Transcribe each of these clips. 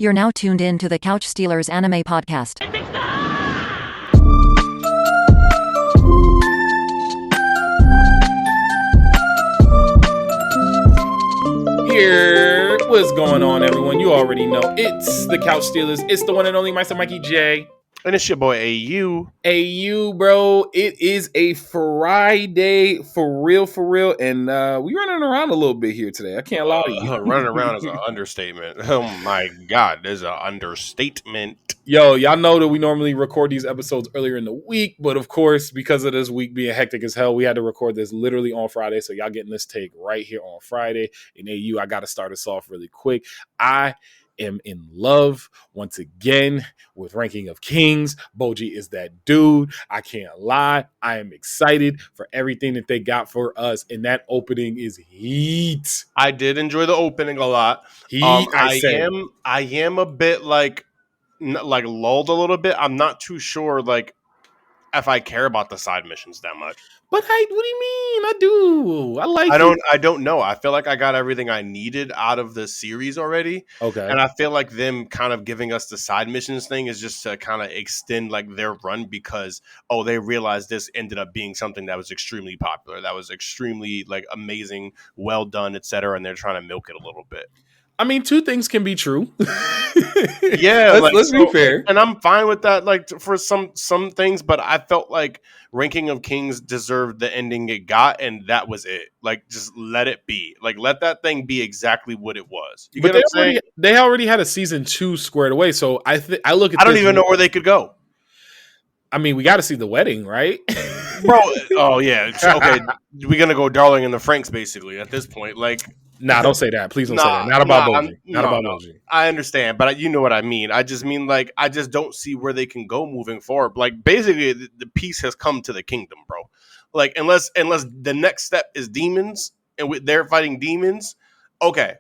You're now tuned in to the Couch Stealers Anime Podcast. Here, what's going on, everyone? You already know it's the Couch Stealers. It's the one and only myself, Mikey J. And it's your boy AU. AU, bro. It is a Friday for real, and we running around a little bit here today. I can't lie to you. Running around is an understatement. Oh my God, there's an understatement. Yo, y'all know that we normally record these episodes earlier in the week, but of course, because of this week being hectic as hell, we had to record this literally on Friday. So y'all getting this take right here on Friday. And AU, I got to start us off really quick. I am in love once again with Ranking of Kings. Bojji is that dude. I can't lie. I am excited for everything that they got for us, and that opening is heat. I did enjoy the opening a lot. I am a bit like lulled a little bit. I'm not too sure if I care about the side missions that much. But what do you mean? I do. I don't know. I feel like I got everything I needed out of the series already. Okay. And I feel like them kind of giving us the side missions thing is just to kind of extend their run because, they realized this ended up being something that was extremely popular. That was extremely amazing, well done, etc. And they're trying to milk it a little bit. I mean, two things can be true. Yeah, let's be fair. And I'm fine with that, for some things, but I felt like Ranking of Kings deserved the ending it got, and that was it. Just let it be. Let that thing be exactly what it was. You but get what I'm saying? They already had a season 2 squared away, so I look at. I don't even know where they could go. I mean, we got to see the wedding, right? Bro, oh yeah, okay. We're gonna go Darling in the Franks, basically. At this point, Nah, don't say that. Please don't say that. Not about Bojji. Not about Bojji. I understand, but you know what I mean. I just mean I just don't see where they can go moving forward. Basically, the peace has come to the kingdom, bro. Unless the next step is demons and they're fighting demons, okay.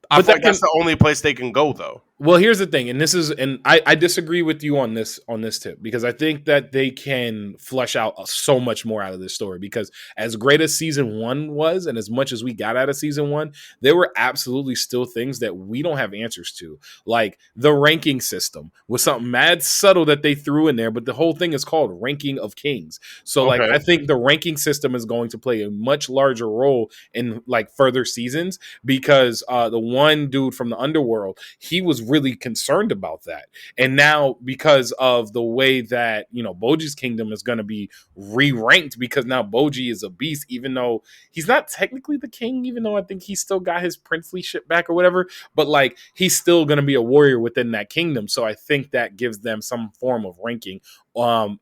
But that's the only place they can go, though. Well, here's the thing, and I disagree with you on this tip, because I think that they can flesh out so much more out of this story, because as great as season 1 was, and as much as we got out of season 1, there were absolutely still things that we don't have answers to. Like the ranking system was something mad subtle that they threw in there, but the whole thing is called Ranking of Kings. So okay. I think the ranking system is going to play a much larger role in further seasons, because the one dude from the underworld, he was really concerned about that. And now, because of the way that, Bojji's kingdom is going to be re-ranked, because now Bojji is a beast, even though he's not technically the king, even though I think he still got his princely shit back or whatever, but he's still going to be a warrior within that kingdom. So I think that gives them some form of ranking,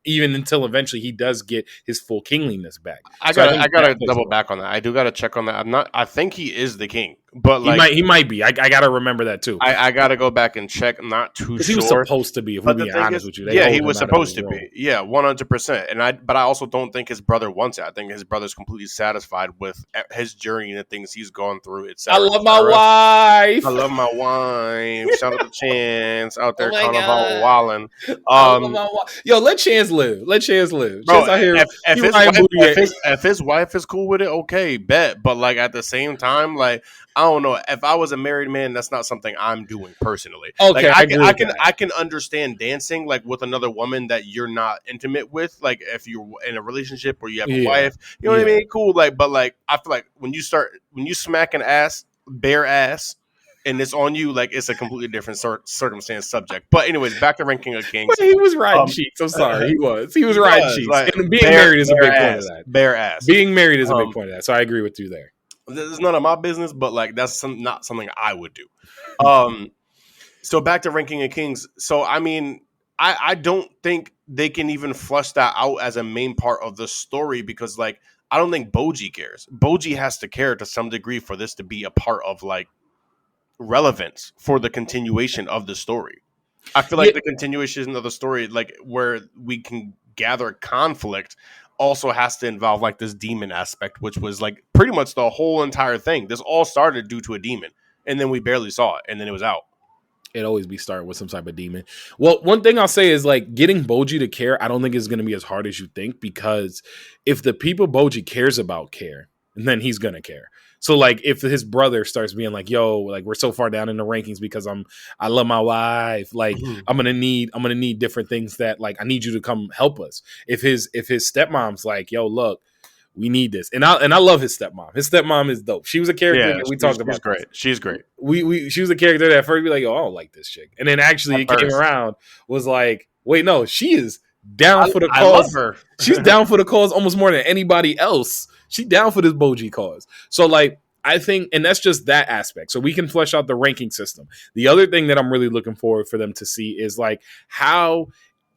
even until eventually he does get his full kingliness back. I gotta double back on that. I do gotta check on that. I think he is the king, but he might be. I gotta remember that too. I gotta go back and check. I'm not too sure. He was supposed to be, if we're being honest with you. He was supposed to be. Yeah, 100%. But I also don't think his brother wants it. I think his brother's completely satisfied with his journey and the things he's gone through. I love my wife. I love my wife. Shout out to Chance out there calling about wilding. Yo, let Chance live. Let Chance live. Bro, Chance out here, if his wife is cool with it, okay, bet. But at the same time, I don't know. If I was a married man, that's not something I'm doing personally. Okay, I can understand dancing with another woman that you're not intimate with. If you're in a relationship or you have a wife, you know what I mean? Cool. But I feel like when you smack an ass, bare ass, and it's on you, it's a completely different circumstance subject. But anyways, back to Ranking of Kings. But he was riding sheets. I'm sorry, he was riding sheets. And being married is a big point of that. Bare ass. Being married is a big point of that. So I agree with you there. This is none of my business, but that's not something I would do. So back to Ranking of Kings. So I mean, I don't think they can even flush that out as a main part of the story, because I don't think Bojji cares. Bojji has to care to some degree for this to be a part of relevance for the continuation of the story. I feel like the continuation of the story, where we can gather conflict, also has to involve this demon aspect, which was pretty much the whole entire thing. This all started due to a demon, and then we barely saw it, and then it was out. It'd always be starting with some type of demon. Well, one thing I'll say is getting Bojji to care, I don't think is going to be as hard as you think, because if the people Bojji cares about care, then he's going to care. So like if his brother starts being like, yo, like we're so far down in the rankings because I love my wife, like I'm gonna need different things that like I need you to come help us. If his stepmom's like, yo, look, we need this. And I love his stepmom. His stepmom is dope. She was a character that we talked about. She's great. She's great. She was a character that at first be like, yo, I don't like this chick. And then actually it came around, was like, wait, no, she is down for the cause. I love her. She's down for the cause almost more than anybody else. She down for this Bojji cause. So like I think, and that's just that aspect. So we can flesh out the ranking system. The other thing that I'm really looking forward for them to see is like how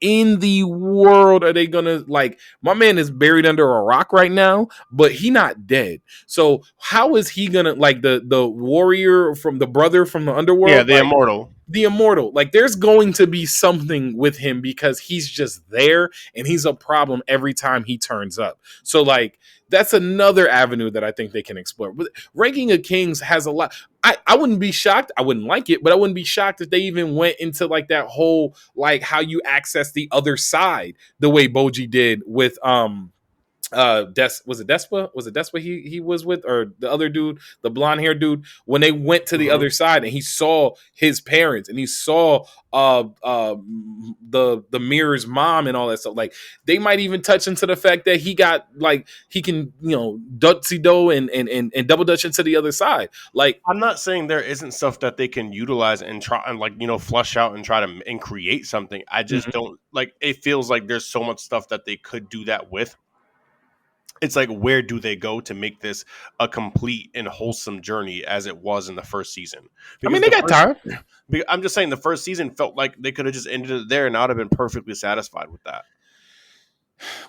in the world are they gonna, like, my man is buried under a rock right now, but he not dead. So how is he gonna, like, the warrior from the brother from the underworld? Yeah, the immortal. The immortal. Like, there's going to be something with him because he's just there and he's a problem every time he turns up. So like that's another avenue that I think they can explore. But Ranking of Kings has a lot. I wouldn't be shocked. I wouldn't like it, but I wouldn't be shocked if they even went into like that whole, like how you access the other side the way Bojji did with was it Despa he was with, or the other dude, the blonde haired dude, when they went to the other side and he saw his parents and he saw the mirror's mom and all that stuff. Like they might even touch into the fact that he got, like, he can, you know, Dutzy do and double dutch into the other side. Like, I'm not saying there isn't stuff that they can utilize and try and, like, you know, flush out and try to and create something. I just don't, like, it feels like there's so much stuff that they could do that with. It's like, where do they go to make this a complete and wholesome journey as it was in the first season? Because I mean, they got time. I'm just saying the first season felt like they could have just ended it there and I would have been perfectly satisfied with that.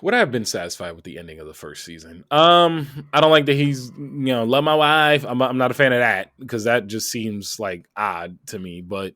Would I have been satisfied with the ending of the first season? I don't like that he's, you know, love my wife. I'm not a fan of that because that just seems like odd to me. But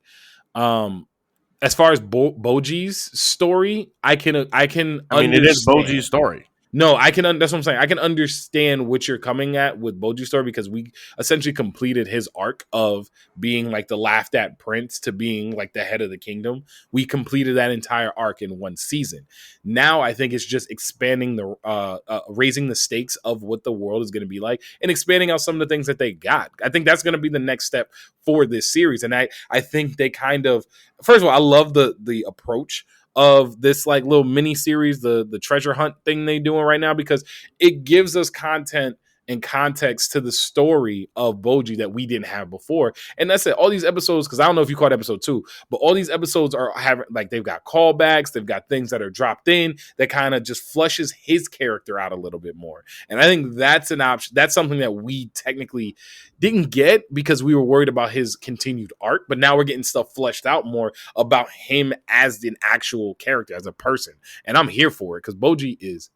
as far as Bojji's story, I mean, it is Bojji's story. No, I can. That's what I'm saying. I can understand what you're coming at with Bojji's story because we essentially completed his arc of being like the laughed at prince to being like the head of the kingdom. We completed that entire arc in one season. Now I think it's just expanding the raising the stakes of what the world is going to be like and expanding out some of the things that they got. I think that's going to be the next step for this series. And I think they kind of, first of all, I love the approach of this like little mini series, the treasure hunt thing they doing right now, because it gives us content and context to the story of Bojji that we didn't have before. And that's it. All these episodes, because I don't know if you caught episode 2, but all these episodes are having, like, they've got callbacks, they've got things that are dropped in that kind of just flushes his character out a little bit more. And I think that's an option. That's something that we technically didn't get because we were worried about his continued arc, but now we're getting stuff fleshed out more about him as an actual character, as a person. And I'm here for it because Bojji is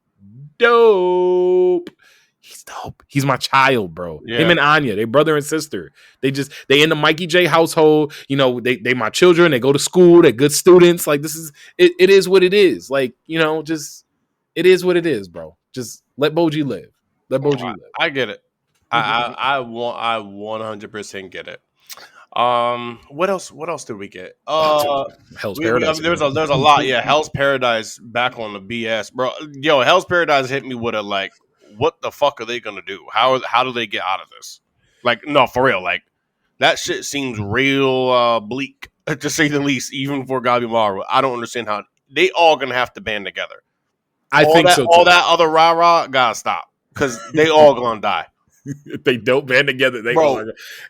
dope. He's dope. He's my child, bro. Yeah. Him and Anya, they brother and sister. They in the Mikey J household. You know, they my children. They go to school. They're good students. Like, this is it. It is what it is. Like, you know, just it is what it is, bro. Just let Bojji live. Let Bojji live. I get it. I 100% get it. What else did we get? Hell's Paradise. There's a lot. Yeah, Hell's Paradise back on the BS, bro. Yo, Hell's Paradise hit me with a, like, what the fuck are they gonna do? How do they get out of this? Like, no, for real. Like, that shit seems real bleak, to say the least, even for Gabi Marvel. I don't understand how they all gonna have to band together. I think so too. All that other rah-rah gotta stop because they all gonna die. If they don't band together,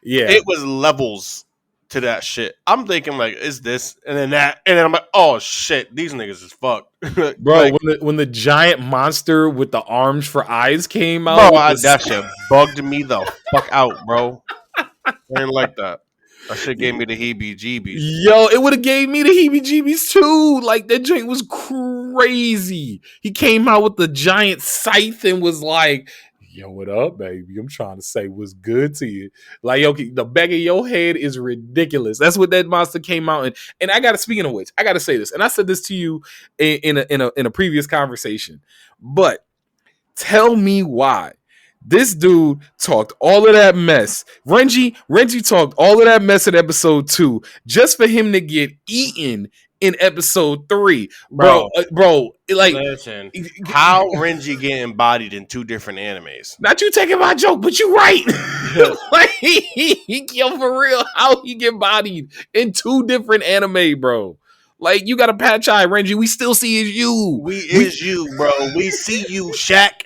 yeah. It was levels to that shit. I'm thinking, like, is this and then that, and then I'm like, oh shit, these niggas is fucked. Bro, like, when the giant monster with the arms for eyes came out, bro, that shit bugged me the fuck out, bro. I didn't like that. That shit gave me the heebie-jeebies. Yo, it would have gave me the heebie-jeebies too. Like, that joint was crazy. He came out with the giant scythe and was like, yo, what up, baby? I'm trying to say what's good to you. Like, yo, the back of your head is ridiculous. That's what that monster came out in. And I gotta, speaking of which, I gotta say this, and I said this to you in a previous conversation. But tell me why This dude talked all of that mess. Renji talked all of that mess in episode 2 just for him to get eaten in episode 3. Bro, Bro, like listen, how Renji get embodied in 2 different animes? not you taking my joke, but you right. Like, yo, for real, how he get bodied in 2 different anime, bro? Like, you got a patch eye, Renji. We still see is you. We is you, bro. We see you, Shaq.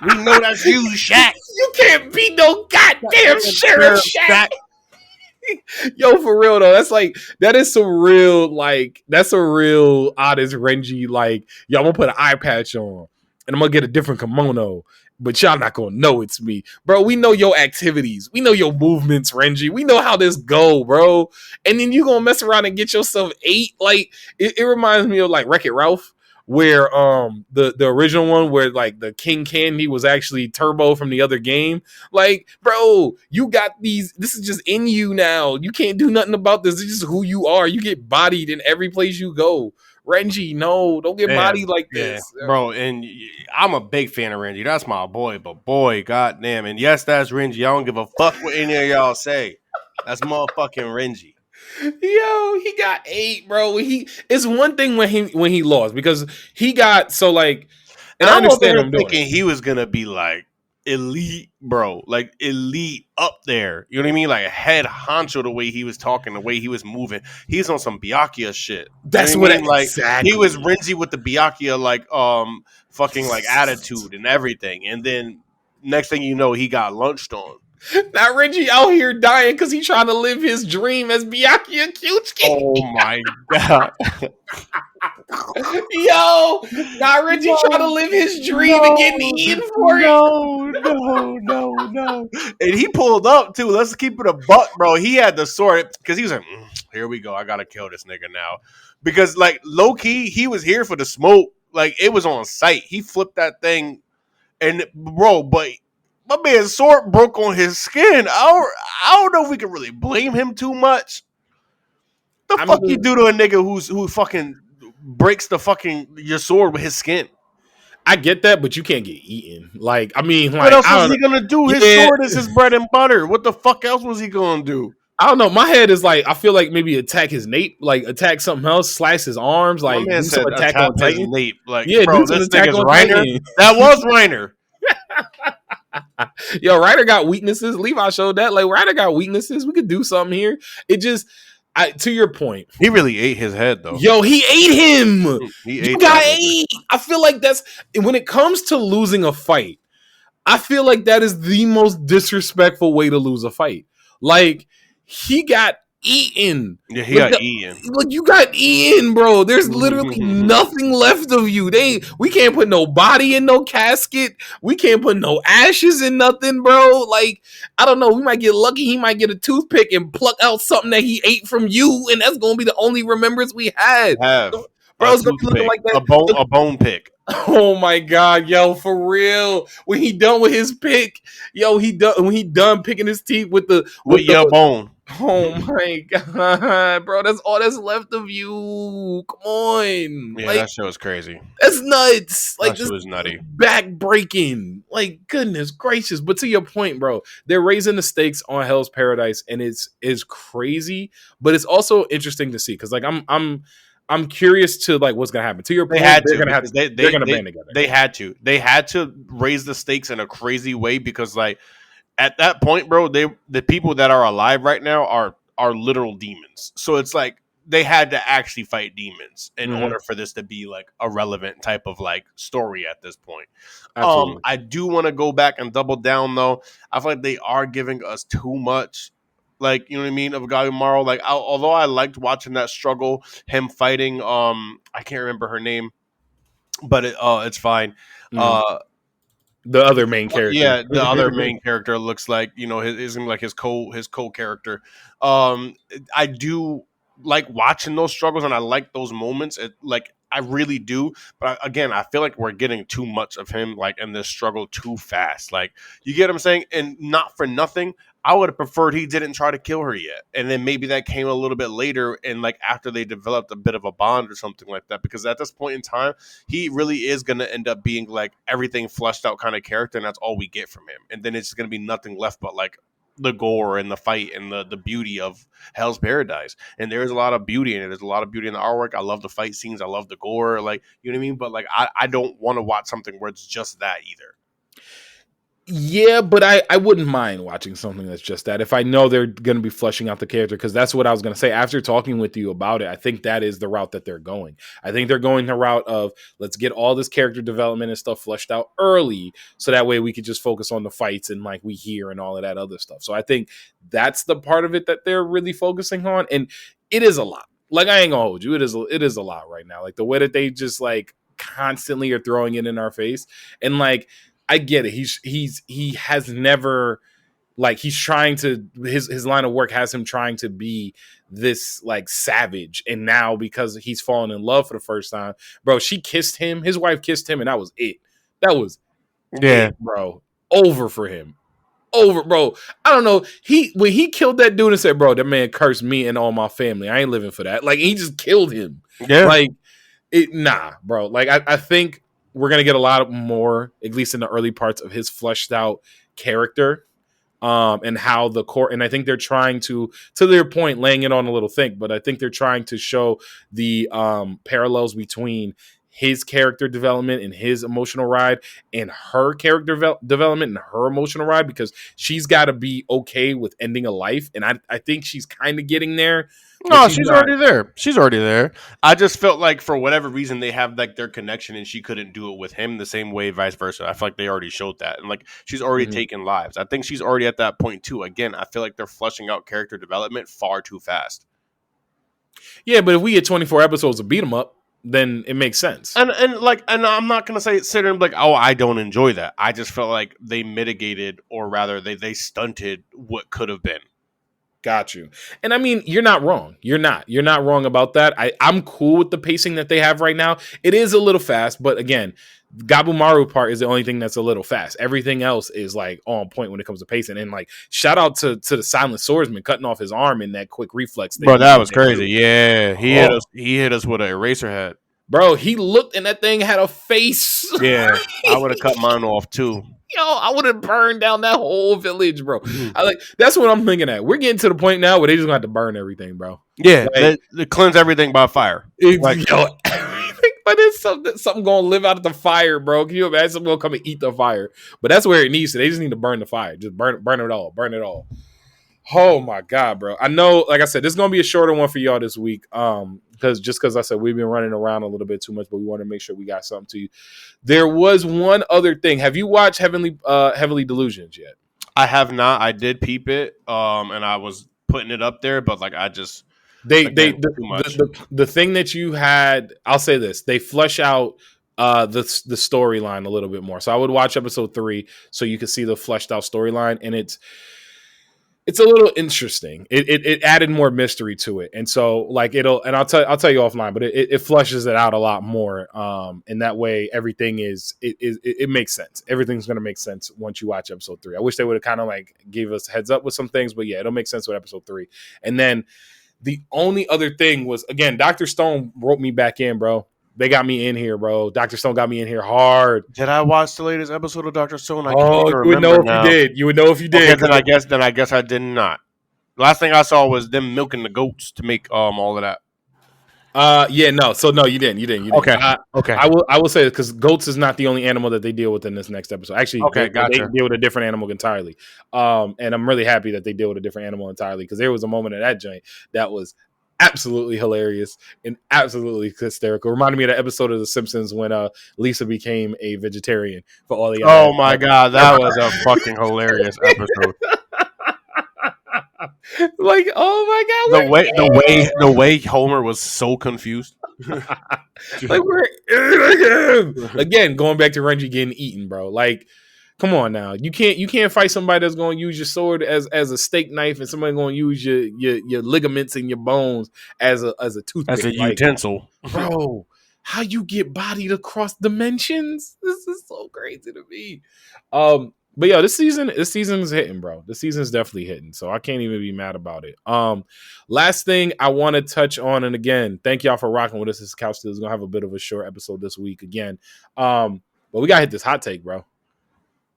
We know that's you, Shaq. You can't be no goddamn Sheriff Shaq. Yo, for real though, that is some real, like, that's a real honest Renji, like, yo, I'm gonna put an eye patch on and I'm gonna get a different kimono, but y'all not gonna know it's me. Bro, we know your activities, we know your movements, Renji, we know how this go, bro. And then you gonna mess around and get yourself 8. Like, it reminds me of like Wreck-It Ralph, where the original one where like the King Candy was actually Turbo from the other game. Like, bro, you got these, this is just in you now. You can't do nothing about this. This is just who you are. You get bodied in every place you go. Renji, no, don't get bodied like this. Bro, and I'm a big fan of Renji. That's my boy, but boy, goddamn. And yes, that's Renji. I don't give a fuck what any of y'all say. That's motherfucking Renji. Yo, he got 8, bro. It's one thing when he lost, because he got so like, and I understand him thinking he was gonna be like elite, bro, like elite up there. You know what I mean? Like a head honcho, the way he was talking, the way he was moving. He's on some Byakuya shit. That's what I mean? Like, exactly. He was Renji with the Byakuya, like fucking like attitude and everything. And then next thing you know, he got lunched on. Now Renji out here dying because he's trying to live his dream as Byakuya Kyuchi. Oh my god. Yo, now Renji trying to live his dream and getting eaten for it. No. And he pulled up too. Let's keep it a buck, bro. He had the sword because he was like, here we go. I gotta kill this nigga now. Because like low key, he was here for the smoke. Like it was on sight. He flipped that thing, and bro, but my man's sword broke on his skin. I don't know if we can really blame him too much. The fuck you do to a nigga who fucking breaks the fucking your sword with his skin? I get that, but you can't get eaten. Like, I mean, like, what else was he gonna do? His sword is his bread and butter. What the fuck else was he gonna do? I don't know. My head is like, I feel like maybe attack his nape, like attack something else, slice his arms, like do some attack on Titan. Nape. Like, yeah, bro, do some attack on Reiner. Titan. That was Reiner. Yo, Ryder got weaknesses. Levi showed that. Like, Ryder got weaknesses. We could do something here. It just, to your point, he really ate his head though. Yo, he ate him. He got 8. I feel like that's when it comes to losing a fight. I feel like that is the most disrespectful way to lose a fight. Like, he got eaten. Yeah, he got eaten. Look, you got eaten, bro. There's literally nothing left of you. We can't put no body in no casket. We can't put no ashes in nothing, bro. Like, I don't know. We might get lucky. He might get a toothpick and pluck out something that he ate from you, and that's gonna be the only remembrance we had. Bro, it's gonna be looking like that. A bone pick. Oh my god, yo, for real. When he done with his pick, yo, when he done picking his teeth with your bone. Oh my god, bro, that's all that's left of you. Come on. Yeah, like, that shit was crazy. That's nuts. Like, that shit was nutty. Back breaking. Like, goodness gracious. But to your point, bro, they're raising the stakes on Hell's Paradise, and it's crazy, but it's also interesting to see because like I'm curious to like what's gonna happen. To your point, they're gonna band together. They had to raise the stakes in a crazy way because like at that point, bro, the people that are alive right now are literal demons. So it's like they had to actually fight demons in order for this to be like a relevant type of like story at this point. Absolutely. I do want to go back and double down though. I feel like they are giving us too much. Like, you know what I mean, of Galimaro. Like, although I liked watching that struggle, him fighting, I can't remember her name, but it's fine. The other main character, yeah, the other main character looks like his co-character. I do like watching those struggles, and I like those moments. I really do, but again, I feel like we're getting too much of him, like in this struggle too fast. Like, you get what I'm saying, and not for nothing. I would have preferred he didn't try to kill her yet. And then maybe that came a little bit later and like after they developed a bit of a bond or something like that. Because at this point in time, he really is going to end up being like everything fleshed out kind of character. And that's all we get from him. And then it's going to be nothing left but like the gore and the fight and the beauty of Hell's Paradise. And there's a lot of beauty in it. There's a lot of beauty in the artwork. I love the fight scenes. I love the gore. Like, you know what I mean? But like, I don't want to watch something where it's just that either. Yeah, but I wouldn't mind watching something that's just that if I know they're going to be fleshing out the character, because that's what I was going to say. After talking with you about it, I think that is the route that they're going. I think they're going the route of let's get all this character development and stuff fleshed out early, so that way we could just focus on the fights and like we hear and all of that other stuff. So I think that's the part of it that they're really focusing on, and it is a lot. Like, I ain't gonna hold you, it is a lot right now. Like the way that they just like constantly are throwing it in our face, and like. I get it. He has never like he's trying to his line of work has him trying to be this like savage, and now because he's fallen in love for the first time, bro. She kissed him. His wife kissed him, and that was it. That was it, bro. Over for him. Over, bro. I don't know. When he killed that dude and said, "Bro, that man cursed me and all my family. I ain't living for that." Like he just killed him. Yeah. Like nah, bro. Like I think. We're going to get a lot more, at least in the early parts of his fleshed out character and how the core. And I think they're trying to their point, laying it on a little thick, but I think they're trying to show the parallels between his character development and his emotional ride and her character development and her emotional ride, because she's got to be okay with ending a life. And I think she's kind of getting there. No, she's already there. She's already there. I just felt like for whatever reason they have like their connection and she couldn't do it with him the same way, vice versa. I feel like they already showed that. And like she's already taken lives. I think she's already at that point too. Again, I feel like they're fleshing out character development far too fast. Yeah, but if we get 24 episodes to beat them up, then it makes sense. And I'm not gonna sit there and be like, oh, I don't enjoy that. I just felt like they mitigated, or rather they stunted what could have been. Got you. And I mean, you're not wrong. You're not wrong about that. I'm cool with the pacing that they have right now. It is a little fast, but again, Gabumaru part is the only thing that's a little fast. Everything else is like on point when it comes to pacing. And like, shout out to the Silent Swordsman cutting off his arm in that quick reflex thing. Bro, that was crazy. Yeah, he hit us with an eraser head. Bro, he looked and that thing had a face. Yeah, I would have cut mine off too. Yo, I would have burned down that whole village, bro. That's what I'm thinking at. We're getting to the point now where they just gonna have to burn everything, bro. Yeah, they cleanse everything by fire. Like, yo, but it's something gonna live out of the fire, bro. Can you imagine something gonna come and eat the fire? But that's where it needs to. They just need to burn the fire. Just burn it all. Burn it all. Oh my god, bro. I know, like I said, this is gonna be a shorter one for y'all this week. Because I said we've been running around a little bit too much, but we want to make sure we got something to you. There was one other thing. Have you watched Heavenly Delusions yet? I have not. I did peep it, and I was putting it up there, but like I just the thing that you had. I'll say this: they flesh out the storyline a little bit more. So I would watch episode 3 so you could see the fleshed out storyline, and it's a little interesting. It added more mystery to it, and so like I'll tell you offline, but it flushes it out a lot more. And that way everything it makes sense. Everything's gonna make sense once you watch episode 3. I wish they would have kind of like gave us heads up with some things, but yeah, it'll make sense with episode 3. And then the only other thing was, again, Dr. Stone wrote me back in, bro. They got me in here, bro. Dr. Stone got me in here hard. Did I watch the latest episode of Dr. Stone? You would know if you did. You would know if you did. Okay, then I guess I did not. Last thing I saw was them milking the goats to make all of that. Yeah, no. So no, you didn't. Okay. Okay. I will say, because goats is not the only animal that they deal with in this next episode. Actually, okay, they deal with a different animal entirely. And I'm really happy that they deal with a different animal entirely, because there was a moment in that joint that was absolutely hilarious and absolutely hysterical. Reminded me of the episode of The Simpsons when Lisa became a vegetarian for all the. Oh my god, that was a fucking hilarious episode. Like, oh my god, the way Homer was so confused. Like, we're again going back to Renji getting eaten, bro. Like, come on now. You can't fight somebody that's going to use your sword as a steak knife, and somebody going to use your ligaments and your bones as a toothpick, as a utensil. Bro, how you get bodied across dimensions? This is so crazy to me. But yo, this season is hitting, bro. This season is definitely hitting, so I can't even be mad about it. Last thing I want to touch on, and again, thank y'all for rocking with us. This Couch Steelers gonna have a bit of a short episode this week again. But we gotta hit this hot take, bro.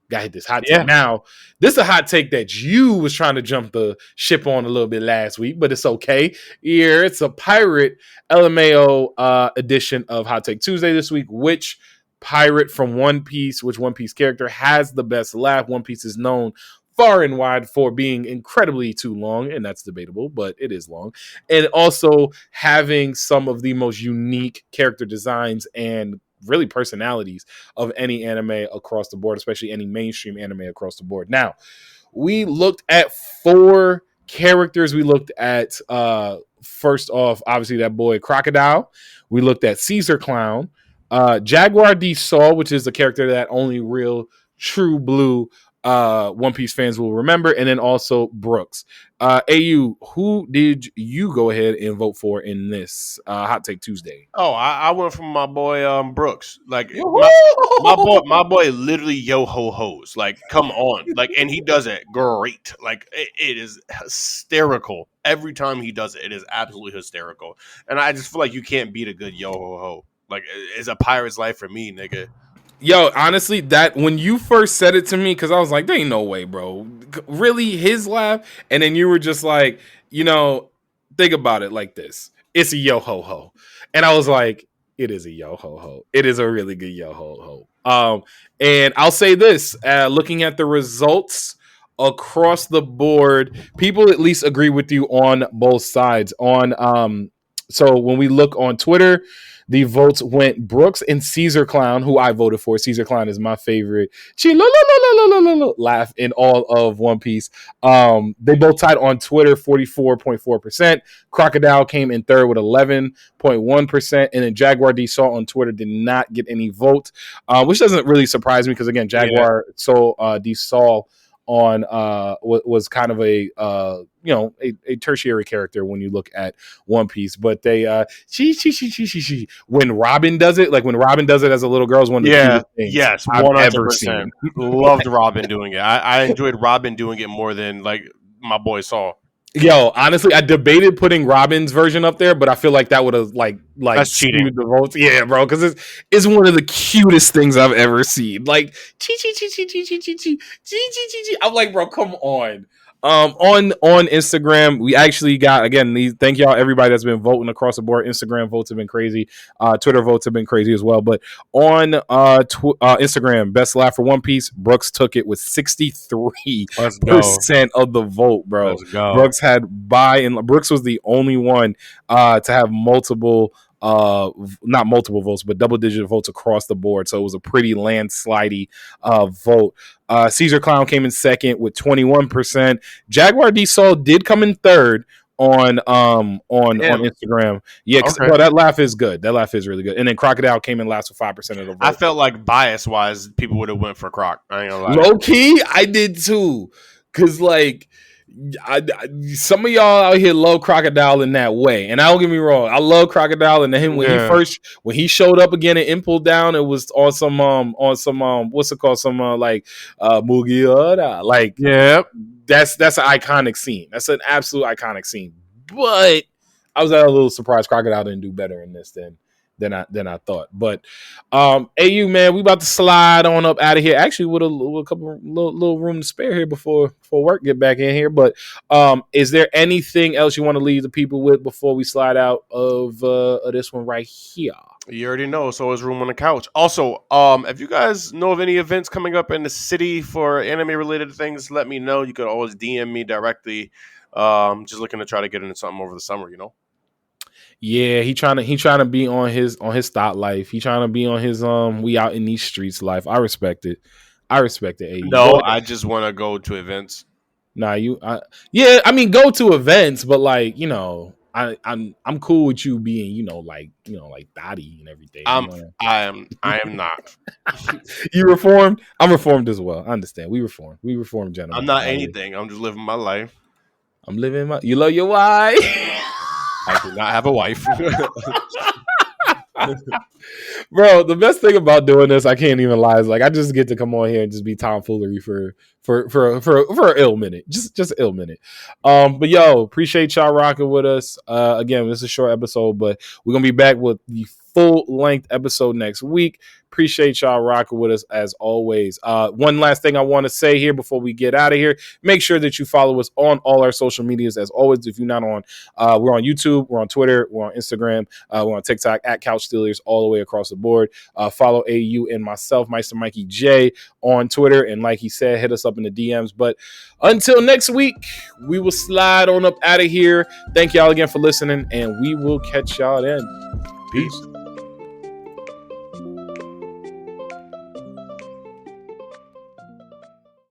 Got to hit this hot take. Now, this is a hot take that you was trying to jump the ship on a little bit last week, but it's okay. Here, it's a pirate LMAO edition of Hot Take Tuesday this week. Which pirate from One Piece, which One Piece character has the best laugh? One Piece is known far and wide for being incredibly too long, and that's debatable, but it is long. And also having some of the most unique character designs and really personalities of any anime across the board, especially any mainstream anime across the board. Now, we looked at 4 characters. We looked at first off, obviously that boy Crocodile. We looked at Caesar Clown, Jaguar D Saw, which is a character that only real true blue One Piece fans will remember, and then also Brooks. AU, who did you go ahead and vote for in this Hot Take Tuesday? Oh, I went from my boy Brooks. Like my boy literally yo ho ho's. Like, come on. Like, and he does it great. Like, it is hysterical. Every time he does it, it is absolutely hysterical. And I just feel like you can't beat a good yo ho ho. Like, it's a pirate's life for me, nigga. Yo, honestly, that when you first said it to me, because I was like, there ain't no way, bro. Really, his laugh? And then you were just like, think about it like this. It's a yo ho ho. And I was like, it is a yo ho ho. It is a really good yo ho ho. And I'll say this, looking at the results across the board, people at least agree with you on both sides. So when we look on Twitter, the votes went Brooks and Caesar Clown, who I voted for. Caesar Clown is my favorite laugh in all of One Piece. They both tied on Twitter, 44.4%. Crocodile came in third with 11.1%. And then Jaguar D Saw on Twitter did not get any votes, which doesn't really surprise me because, again, Jaguar D Saw on was kind of a tertiary character when you look at One Piece, but they when Robin does it as a little girl is one of the cutest things I've 100%. Ever seen. Loved Robin doing it. I enjoyed Robin doing it more than like my boy Saul. Yo, honestly, I debated putting Robin's version up there, but I feel like that would have like that's cheating the votes. Yeah, bro, because it's one of the cutest things I've ever seen. Like I'm like, bro, come on. On Instagram, we actually got, again, thank y'all everybody that's been voting across the board. Instagram votes have been crazy. Twitter votes have been crazy as well. But on Instagram, best laugh for One Piece, Brooks took it with 63% of the vote, bro. Let's go. Brooks Brooks was the only one to have multiple not multiple votes, but double-digit votes across the board. So it was a pretty landslidey vote. Caesar Clown came in second with 21%. Jaguar D Saul did come in third on Instagram. Yeah, okay. Bro, that laugh is good. That laugh is really good. And then Crocodile came in last with 5% of the vote. I felt like bias-wise, people would have went for Croc. I ain't gonna lie. Low-key, I did too. Because, like, some of y'all out here love Crocodile in that way, and don't get me wrong, I love Crocodile. And him when he showed up again in Impel Down, it was on some what's it called, some Mugiwara, like, yeah, that's an iconic scene. That's an absolute iconic scene. But I was a little surprised Crocodile didn't do better in this than I thought. But AU, man, we about to slide on up out of here. Actually, with a couple little room to spare here before work get back in here. But is there anything else you want to leave the people with before we slide out of this one right here? You already know, so is room on the couch. Also, if you guys know of any events coming up in the city for anime-related things, let me know. You could always DM me directly. Just looking to try to get into something over the summer, Yeah, he trying to be on his thought life. He trying to be on his we out in these streets life. I respect it. AU. No, I just want to go to events. Nah, I mean, go to events, but like, I'm cool with you being, like Dottie and everything. I am not. You reformed? I'm reformed as well. I understand. We reformed gentlemen. I'm not anything. I'm just living my life. I'm living you love your wife. I do not have a wife. Bro, the best thing about doing this, I can't even lie, is like I just get to come on here and just be tomfoolery for an ill minute, just an ill minute. But yo, appreciate y'all rocking with us. Again, this is a short episode, but we're gonna be back with the full length episode next week. Appreciate y'all rocking with us as always. One last thing I want to say here before we get out of here: make sure that you follow us on all our social medias. As always, if you're not on, we're on YouTube, we're on Twitter, we're on Instagram, we're on TikTok at Couch Steelers, all the way across the board. Follow AU and myself, Meister Mikey J, on Twitter, and like he said, hit us up in the DMs. But until next week, we will slide on up out of here. Thank y'all again for listening, and we will catch y'all then. Peace.